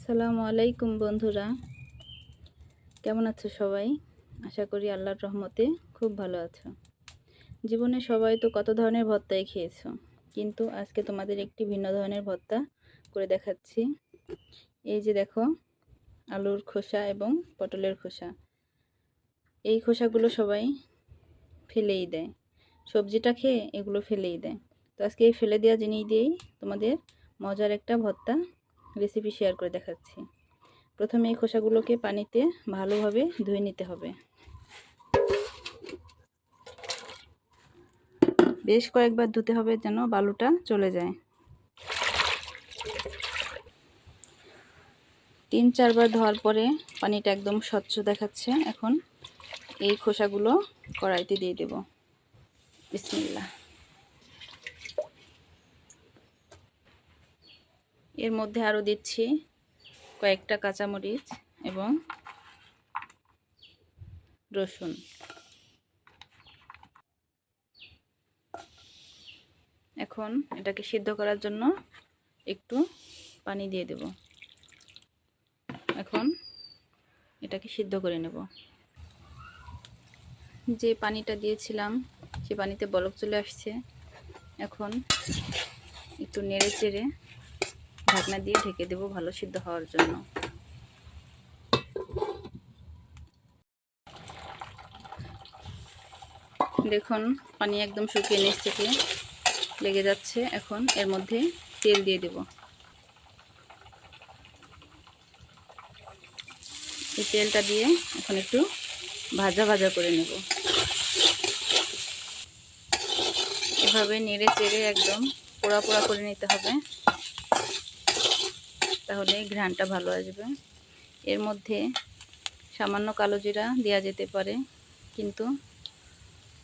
আসসালামু আলাইকুম বন্ধুরা, কেমন আছো সবাই? আশা করি আল্লাহর রহমতে খুব ভালো আছো। জীবনে সবাই তো কত ধরনের ভর্তাই খেয়েছো, কিন্তু আজকে তোমাদের একটি ভিন্ন ধরনের ভর্তা করে দেখাচ্ছি। এই যে দেখো, আলুর খোসা এবং পটলের খোসা, এই খোসাগুলো সবাই ফেলেই দেয়। সবজিটা খেয়ে এগুলো ফেলেই দেয়। তো আজকে এই ফেলে দেওয়া জিনিস দিয়েই তোমাদের মজার একটা ভর্তা রেসিপি শেয়ার করে দেখাচ্ছি। প্রথমে এই খোসাগুলোকে পানিতে ভালোভাবে ধুয়ে নিতে হবে। বেশ কয়েকবার ধুতে হবে যেন বালুটা চলে যায়। 3-4 বার ধোয়ার পরে পানিটা একদম স্বচ্ছ দেখাচ্ছে। এখন এই খোসাগুলো কড়াইতে দিয়ে দেব। বিসমিল্লাহ। এর মধ্যে আরও দিচ্ছি কয়েকটা কাঁচামরিচ এবং রসুন। এখন এটাকে সিদ্ধ করার জন্য একটু পানি দিয়ে দেব। এখন এটাকে সিদ্ধ করে নেব। যে পানিটা দিয়েছিলাম সে পানিতে বলক চলে আসছে। এখন একটু নেড়ে চেড়ে ঢাকনা দিয়ে ঢেকে দেব ভালো সিদ্ধ হওয়ার জন্য। দেখুন পানি একদম শুকিয়ে নিচ থেকে লেগে যাচ্ছে। এখন এর মধ্যে তেল দিয়ে দেব। এই তেলটা দিয়ে এখন একটু ভাজা ভাজা করে নেব। এভাবে নেড়ে চেড়ে একদম পোড়া পোড়া করে নিতে হবে, তাহলে ঘ্রাণটা ভালো আসবে। এর মধ্যে সামান্য কালো জিরা দেওয়া যেতে পারে, কিন্তু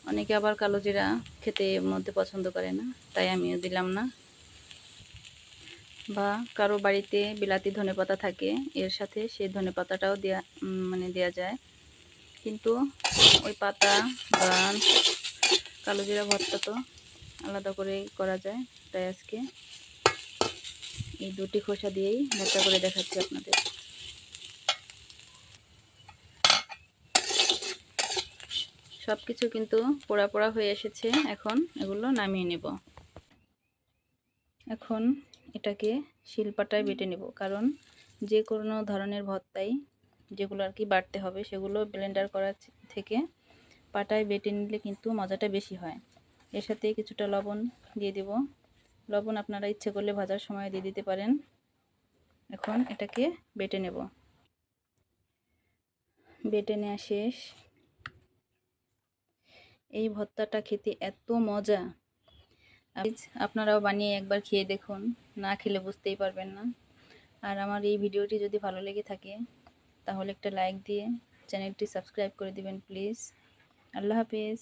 অনেকে আবার কালো জিরা খেতে এর মধ্যে পছন্দ করে না, তাই আমিও দিলাম না। বা কারো বাড়িতে বিলাতি ধনেপাতা থাকে, এর সাথে সেই ধনেপাতাটাও দেওয়া যায়, কিন্তু ওই পাতা বা কালো জিরা ভর্তা তো আলাদা করে করা যায়। তাই আজকে এই দুটি খোসা দিয়েই ভর্তা করে দেখাচ্ছি আপনাদের। সব কিছু কিন্তু পোড়া পোড়া হয়ে এসেছে। এখন এগুলো নামিয়ে নেব। এখন এটাকে শিলপাটায় বেটে নেব, কারণ যে কোনো ধরনের ভর্তাই যেগুলো আর কি বাটতে হবে সেগুলো ব্লেন্ডার করার থেকে পাটায় বেটে নিলে কিন্তু মজাটা বেশি হয়। এর সাথে কিছুটা লবণ দিয়ে দেব। লবণ আপনারা ইচ্ছে করলে ভাজার সময় দিয়ে দিতে পারেন। এখন এটাকে বেটে নেব। বেটে নেওয়া শেষ। এই ভর্তাটা খেতে এত মজা, আপনারাও বানিয়ে একবার খেয়ে দেখুন, না খেলে বুঝতেই পারবেন না। আর আমার এই ভিডিওটি যদি ভালো লেগে থাকে তাহলে একটা লাইক দিয়ে চ্যানেলটি সাবস্ক্রাইব করে দিবেন প্লিজ। আল্লাহ হাফেজ।